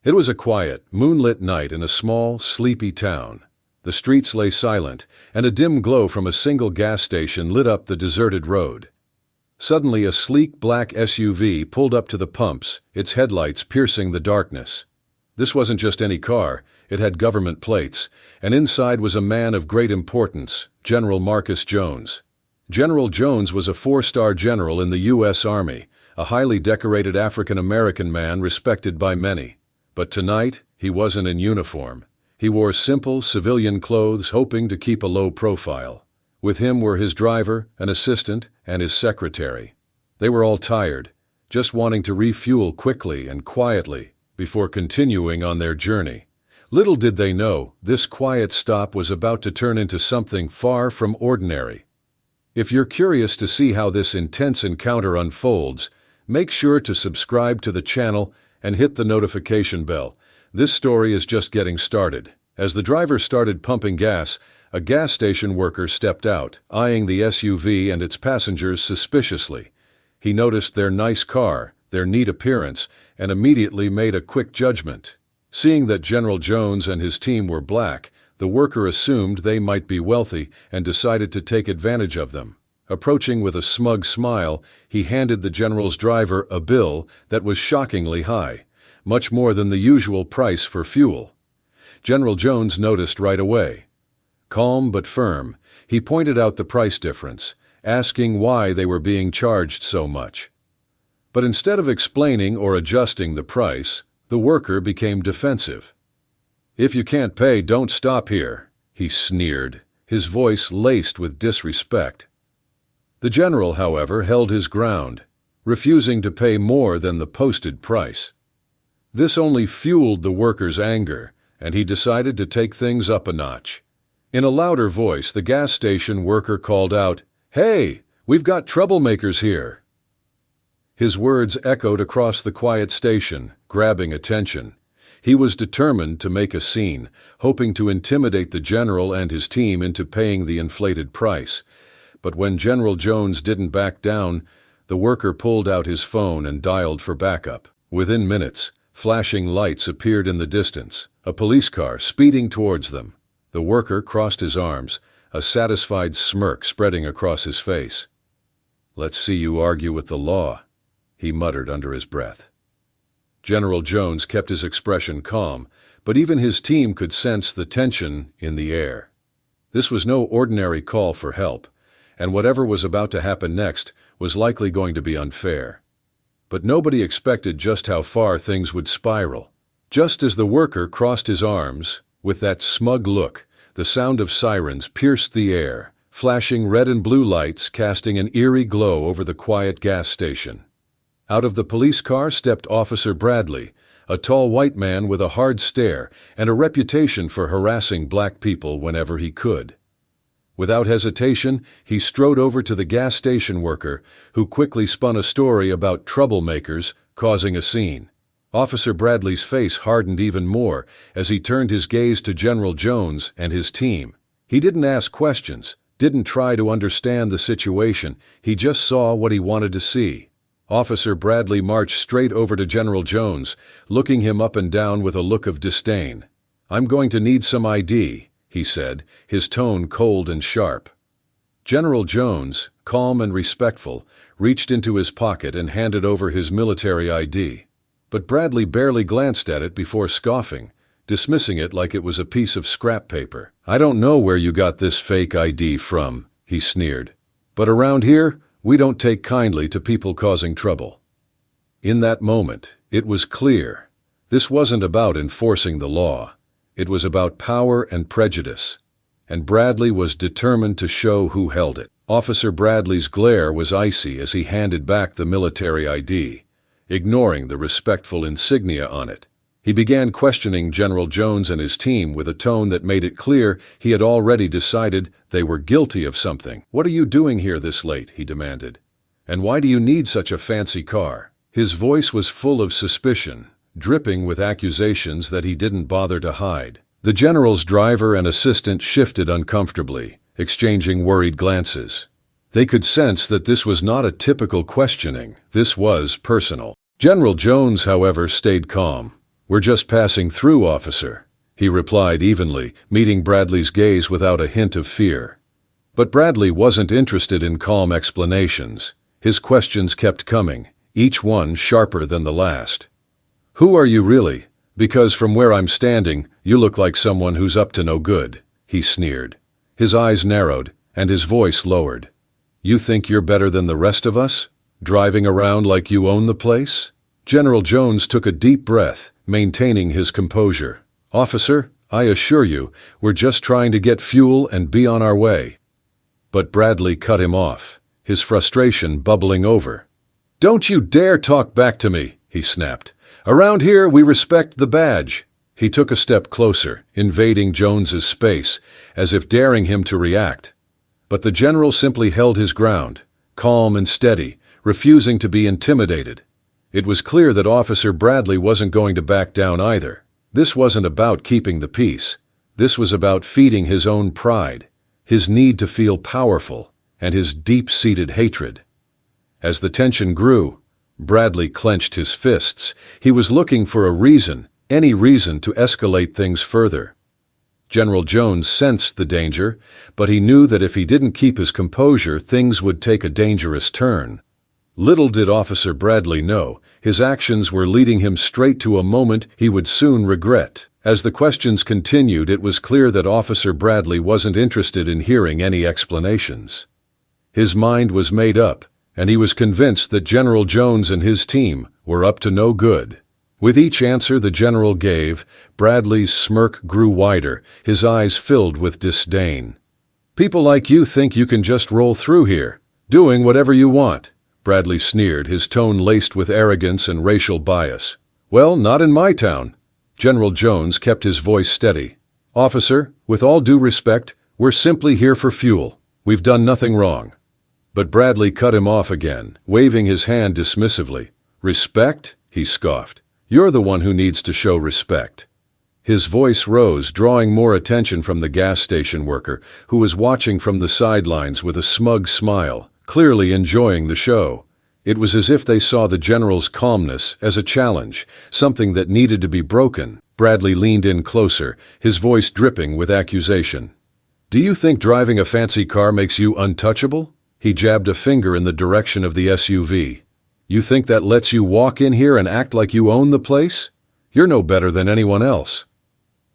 It was a quiet, moonlit night in a small, sleepy town. The streets lay silent, and a dim glow from a single gas station lit up the deserted road. Suddenly, a sleek black SUV pulled up to the pumps, its headlights piercing the darkness. This wasn't just any car, it had government plates, and inside was a man of great importance, General Marcus Jones. General Jones was a 4-star general in the U.S. Army, a highly decorated African-American man respected by many. But tonight, he wasn't in uniform. He wore simple, civilian clothes, hoping to keep a low profile. With him were his driver, an assistant, and his secretary. They were all tired, just wanting to refuel quickly and quietly before continuing on their journey. Little did they know, this quiet stop was about to turn into something far from ordinary. If you're curious to see how this intense encounter unfolds, make sure to subscribe to the channel and hit the notification bell. This story is just getting started. As the driver started pumping gas, a gas station worker stepped out, eyeing the SUV and its passengers suspiciously. He noticed their nice car, their neat appearance, and immediately made a quick judgment. Seeing that General Jones and his team were black, the worker assumed they might be wealthy and decided to take advantage of them. Approaching with a smug smile, he handed the general's driver a bill that was shockingly high, much more than the usual price for fuel. General Jones noticed right away. Calm but firm, he pointed out the price difference, asking why they were being charged so much. But instead of explaining or adjusting the price, the worker became defensive. "If you can't pay, don't stop here," he sneered, his voice laced with disrespect. The general, however, held his ground, refusing to pay more than the posted price. This only fueled the worker's anger, and he decided to take things up a notch. In a louder voice, the gas station worker called out, "Hey, we've got troublemakers here." His words echoed across the quiet station, grabbing attention. He was determined to make a scene, hoping to intimidate the general and his team into paying the inflated price. But when General Jones didn't back down, the worker pulled out his phone and dialed for backup. Within minutes, flashing lights appeared in the distance, a police car speeding towards them. The worker crossed his arms, a satisfied smirk spreading across his face. "Let's see you argue with the law," he muttered under his breath. General Jones kept his expression calm, but even his team could sense the tension in the air. This was no ordinary call for help, and whatever was about to happen next was likely going to be unfair. But nobody expected just how far things would spiral. Just as the worker crossed his arms, with that smug look, the sound of sirens pierced the air, flashing red and blue lights casting an eerie glow over the quiet gas station. Out of the police car stepped Officer Bradley, a tall white man with a hard stare and a reputation for harassing black people whenever he could. Without hesitation, he strode over to the gas station worker, who quickly spun a story about troublemakers causing a scene. Officer Bradley's face hardened even more as he turned his gaze to General Jones and his team. He didn't ask questions, didn't try to understand the situation, he just saw what he wanted to see. Officer Bradley marched straight over to General Jones, looking him up and down with a look of disdain. "I'm going to need some ID," he said, his tone cold and sharp. General Jones, calm and respectful, reached into his pocket and handed over his military ID. But Bradley barely glanced at it before scoffing, dismissing it like it was a piece of scrap paper. "I don't know where you got this fake ID from," he sneered. "But around here, we don't take kindly to people causing trouble." In that moment, it was clear. This wasn't about enforcing the law. It was about power and prejudice. And Bradley was determined to show who held it. Officer Bradley's glare was icy as he handed back the military ID, ignoring the respectful insignia on it. He began questioning General Jones and his team with a tone that made it clear he had already decided they were guilty of something. "What are you doing here this late?" he demanded. "And why do you need such a fancy car?" His voice was full of suspicion, dripping with accusations that he didn't bother to hide. The general's driver and assistant shifted uncomfortably, exchanging worried glances. They could sense that this was not a typical questioning, this was personal. General Jones, however, stayed calm. "We're just passing through, officer," he replied evenly, meeting Bradley's gaze without a hint of fear. But Bradley wasn't interested in calm explanations. His questions kept coming, each one sharper than the last. "Who are you really? Because from where I'm standing, you look like someone who's up to no good," he sneered. His eyes narrowed, and his voice lowered. "You think you're better than the rest of us? Driving around like you own the place?" General Jones took a deep breath, maintaining his composure. "Officer, I assure you, we're just trying to get fuel and be on our way." But Bradley cut him off, his frustration bubbling over. "Don't you dare talk back to me," he snapped. "Around here, we respect the badge." He took a step closer, invading Jones's space, as if daring him to react. But the general simply held his ground, calm and steady, refusing to be intimidated. It was clear that Officer Bradley wasn't going to back down either. This wasn't about keeping the peace. This was about feeding his own pride, his need to feel powerful, and his deep-seated hatred. As the tension grew, Bradley clenched his fists. He was looking for a reason, any reason to escalate things further. General Jones sensed the danger, but he knew that if he didn't keep his composure, things would take a dangerous turn. Little did Officer Bradley know, his actions were leading him straight to a moment he would soon regret. As the questions continued, it was clear that Officer Bradley wasn't interested in hearing any explanations. His mind was made up, and he was convinced that General Jones and his team were up to no good. With each answer the general gave, Bradley's smirk grew wider, his eyes filled with disdain. "People like you think you can just roll through here, doing whatever you want," Bradley sneered, his tone laced with arrogance and racial bias. "Well, not in my town." General Jones kept his voice steady. "Officer, with all due respect, we're simply here for fuel. We've done nothing wrong." But Bradley cut him off again, waving his hand dismissively. "Respect?" he scoffed. "You're the one who needs to show respect." His voice rose, drawing more attention from the gas station worker, who was watching from the sidelines with a smug smile, clearly enjoying the show. It was as if they saw the general's calmness as a challenge, something that needed to be broken. Bradley leaned in closer, his voice dripping with accusation. "Do you think driving a fancy car makes you untouchable?" He jabbed a finger in the direction of the SUV. "You think that lets you walk in here and act like you own the place? You're no better than anyone else."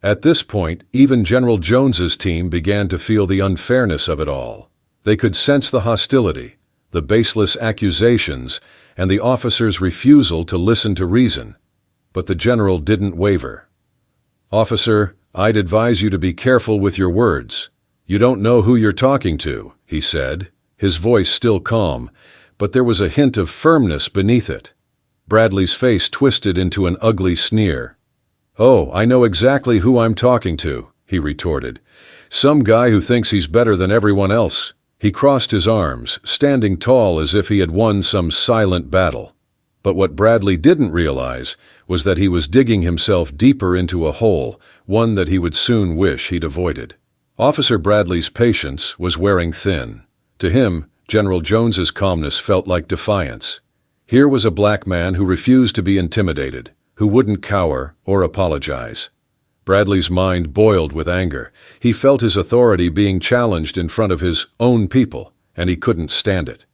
At this point, even General Jones's team began to feel the unfairness of it all. They could sense the hostility, the baseless accusations, and the officer's refusal to listen to reason. But the general didn't waver. "Officer, I'd advise you to be careful with your words. You don't know who you're talking to," he said, his voice still calm, but there was a hint of firmness beneath it. Bradley's face twisted into an ugly sneer. "Oh, I know exactly who I'm talking to," he retorted. "Some guy who thinks he's better than everyone else." He crossed his arms, standing tall as if he had won some silent battle. But what Bradley didn't realize was that he was digging himself deeper into a hole, one that he would soon wish he'd avoided. Officer Bradley's patience was wearing thin. To him, General Jones's calmness felt like defiance. Here was a black man who refused to be intimidated, who wouldn't cower or apologize. Bradley's mind boiled with anger. He felt his authority being challenged in front of his own people, and he couldn't stand it.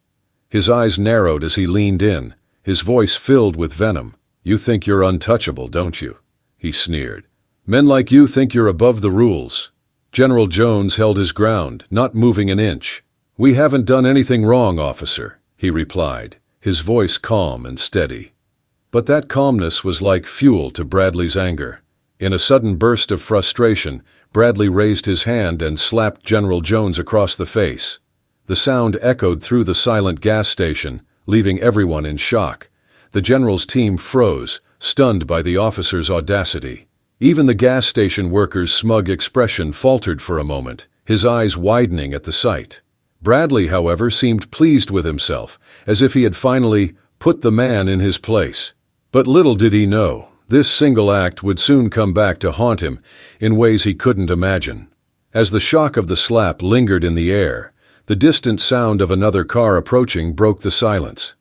His eyes narrowed as he leaned in, his voice filled with venom. "You think you're untouchable, don't you?" he sneered. "Men like you think you're above the rules." General Jones held his ground, not moving an inch. "We haven't done anything wrong, officer," he replied, his voice calm and steady. But that calmness was like fuel to Bradley's anger. In a sudden burst of frustration, Bradley raised his hand and slapped General Jones across the face. The sound echoed through the silent gas station, leaving everyone in shock. The general's team froze, stunned by the officer's audacity. Even the gas station worker's smug expression faltered for a moment, his eyes widening at the sight. Bradley, however, seemed pleased with himself, as if he had finally put the man in his place. But little did he know, this single act would soon come back to haunt him in ways he couldn't imagine. As the shock of the slap lingered in the air, the distant sound of another car approaching broke the silence.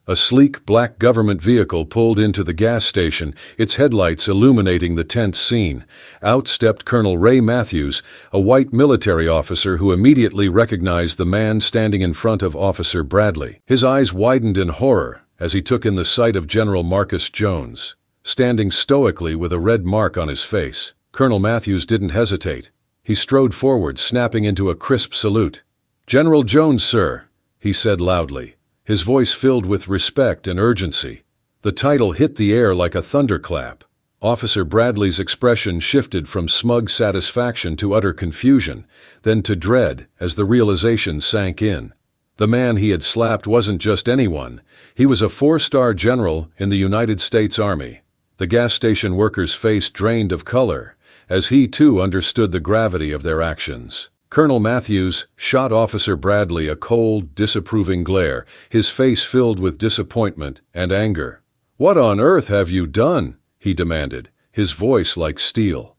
A sleek black government vehicle pulled into the gas station, its headlights illuminating the tense scene. Out stepped Colonel Ray Matthews, a white military officer who immediately recognized the man standing in front of Officer Bradley. His eyes widened in horror as he took in the sight of General Marcus Jones, standing stoically with a red mark on his face. Colonel Matthews didn't hesitate. He strode forward, snapping into a crisp salute. "General Jones, sir," he said loudly, his voice filled with respect and urgency. The title hit the air like a thunderclap. Officer Bradley's expression shifted from smug satisfaction to utter confusion, then to dread as the realization sank in. The man he had slapped wasn't just anyone. He was a 4-star general in the United States Army. The gas station worker's face drained of color, as he too understood the gravity of their actions. Colonel Matthews shot Officer Bradley a cold, disapproving glare, his face filled with disappointment and anger. "What on earth have you done?" he demanded, his voice like steel.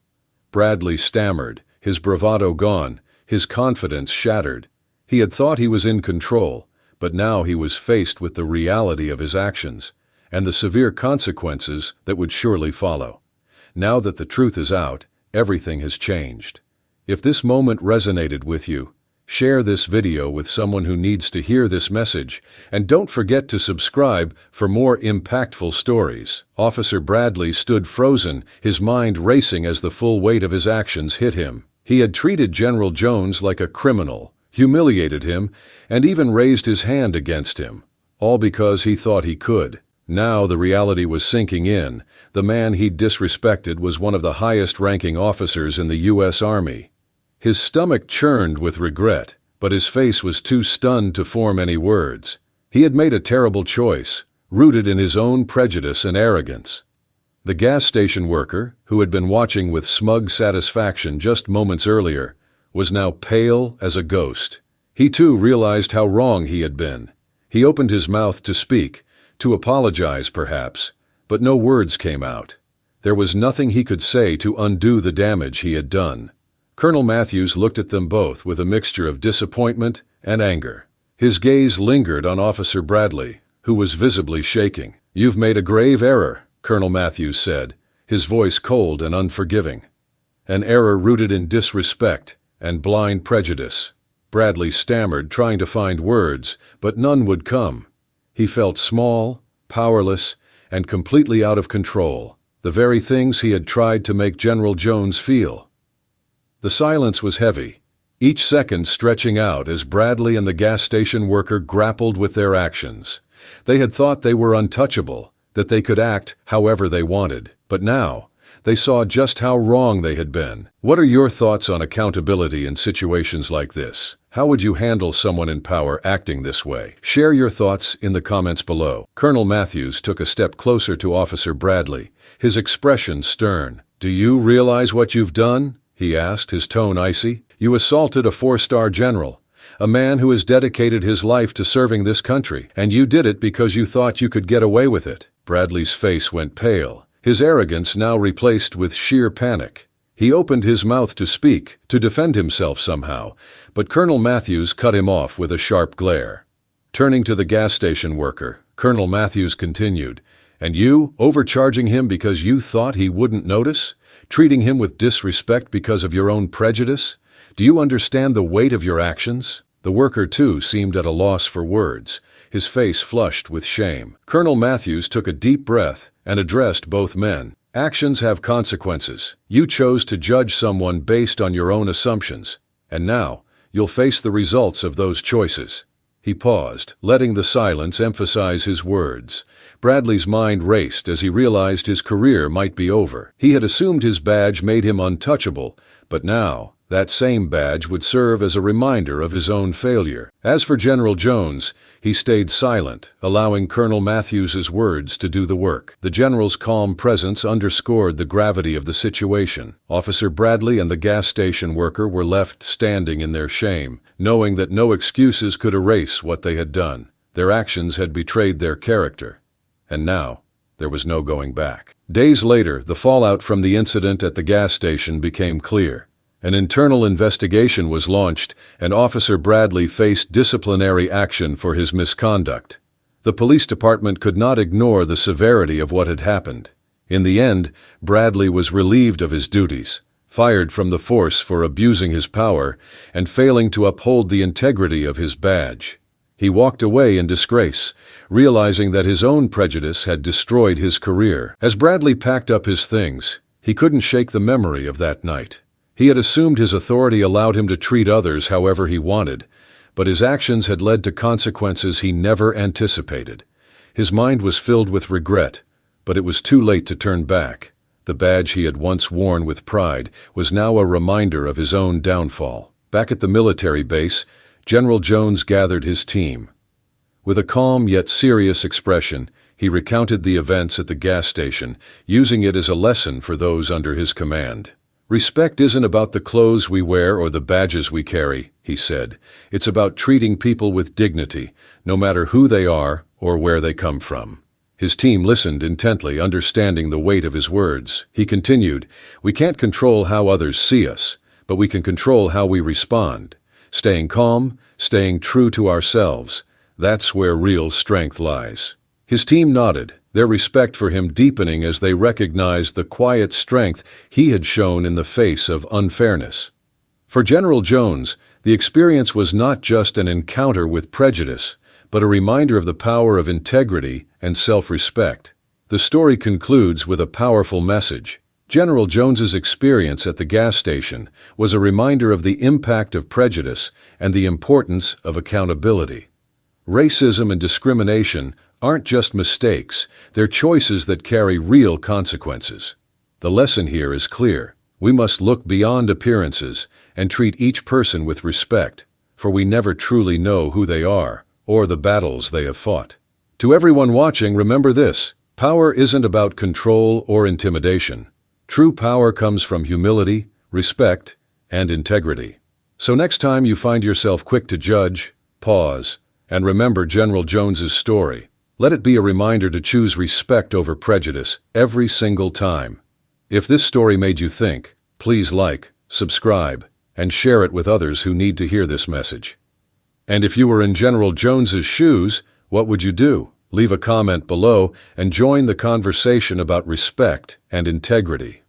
Bradley stammered, his bravado gone, his confidence shattered. He had thought he was in control, but now he was faced with the reality of his actions and the severe consequences that would surely follow. Now that the truth is out, everything has changed. If this moment resonated with you, share this video with someone who needs to hear this message, and don't forget to subscribe for more impactful stories. Officer Bradley stood frozen, his mind racing as the full weight of his actions hit him. He had treated General Jones like a criminal, humiliated him, and even raised his hand against him, all because he thought he could. Now the reality was sinking in. The man he'd disrespected was one of the highest-ranking officers in the U.S. Army. His stomach churned with regret, but his face was too stunned to form any words. He had made a terrible choice, rooted in his own prejudice and arrogance. The gas station worker, who had been watching with smug satisfaction just moments earlier, was now pale as a ghost. He too realized how wrong he had been. He opened his mouth to speak, to apologize perhaps, but no words came out. There was nothing he could say to undo the damage he had done. Colonel Matthews looked at them both with a mixture of disappointment and anger. His gaze lingered on Officer Bradley, who was visibly shaking. "You've made a grave error," Colonel Matthews said, his voice cold and unforgiving. "An error rooted in disrespect and blind prejudice." Bradley stammered, trying to find words, but none would come. He felt small, powerless, and completely out of control, the very things he had tried to make General Jones feel. The silence was heavy, each second stretching out as Bradley and the gas station worker grappled with their actions. They had thought they were untouchable, that they could act however they wanted, but now they saw just how wrong they had been. What are your thoughts on accountability in situations like this? How would you handle someone in power acting this way? Share your thoughts in the comments below. Colonel Matthews took a step closer to Officer Bradley, his expression stern. "Do you realize what you've done?" he asked, his tone icy. "You assaulted a 4-star general, a man who has dedicated his life to serving this country, and you did it because you thought you could get away with it." Bradley's face went pale, his arrogance now replaced with sheer panic. He opened his mouth to speak, to defend himself somehow, but Colonel Matthews cut him off with a sharp glare. Turning to the gas station worker, Colonel Matthews continued, "And you, overcharging him because you thought he wouldn't notice? Treating him with disrespect because of your own prejudice? Do you understand the weight of your actions?" The worker, too, seemed at a loss for words, his face flushed with shame. Colonel Matthews took a deep breath and addressed both men. "Actions have consequences. You chose to judge someone based on your own assumptions, and now you'll face the results of those choices." He paused, letting the silence emphasize his words. Bradley's mind raced as he realized his career might be over. He had assumed his badge made him untouchable, but now that same badge would serve as a reminder of his own failure. As for General Jones, he stayed silent, allowing Colonel Matthews's words to do the work. The general's calm presence underscored the gravity of the situation. Officer Bradley and the gas station worker were left standing in their shame, knowing that no excuses could erase what they had done. Their actions had betrayed their character, and now there was no going back. Days later, the fallout from the incident at the gas station became clear. An internal investigation was launched, and Officer Bradley faced disciplinary action for his misconduct. The police department could not ignore the severity of what had happened. In the end, Bradley was relieved of his duties, fired from the force for abusing his power and failing to uphold the integrity of his badge. He walked away in disgrace, realizing that his own prejudice had destroyed his career. As Bradley packed up his things, he couldn't shake the memory of that night. He had assumed his authority allowed him to treat others however he wanted, but his actions had led to consequences he never anticipated. His mind was filled with regret, but it was too late to turn back. The badge he had once worn with pride was now a reminder of his own downfall. Back at the military base, General Jones gathered his team. With a calm yet serious expression, he recounted the events at the gas station, using it as a lesson for those under his command. "Respect isn't about the clothes we wear or the badges we carry," he said. "It's about treating people with dignity, no matter who they are or where they come from." His team listened intently, understanding the weight of his words. He continued, "We can't control how others see us, but we can control how we respond. Staying calm, staying true to ourselves, that's where real strength lies." His team nodded, their respect for him deepening as they recognized the quiet strength he had shown in the face of unfairness. For General Jones, the experience was not just an encounter with prejudice, but a reminder of the power of integrity and self-respect. The story concludes with a powerful message. General Jones's experience at the gas station was a reminder of the impact of prejudice and the importance of accountability. Racism and discrimination aren't just mistakes, they're choices that carry real consequences. The lesson here is clear. We must look beyond appearances and treat each person with respect, for we never truly know who they are or the battles they have fought. To everyone watching, remember this: power isn't about control or intimidation. True power comes from humility, respect, and integrity. So next time you find yourself quick to judge, pause, and remember General Jones's story. Let it be a reminder to choose respect over prejudice every single time. If this story made you think, please like, subscribe, and share it with others who need to hear this message. And if you were in General Jones's shoes, what would you do? Leave a comment below and join the conversation about respect and integrity.